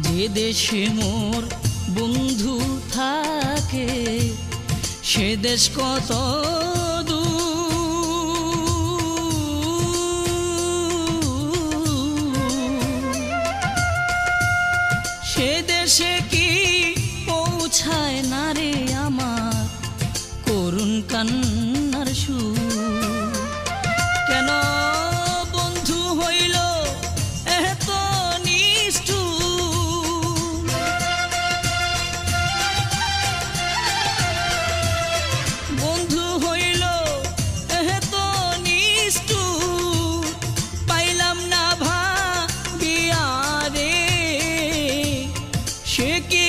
যে দেশে মোর বন্ধু থাকে সে দেশ কত সে দেশে কি পৌঁছায় না রে আমার করুণ কান্নার সুর। কেন বন্ধু হইল এত নিষ্ঠুর, বন্ধু হইল এত নিষ্ঠুর, পাইলাম না ভাবিয়া রে সে কি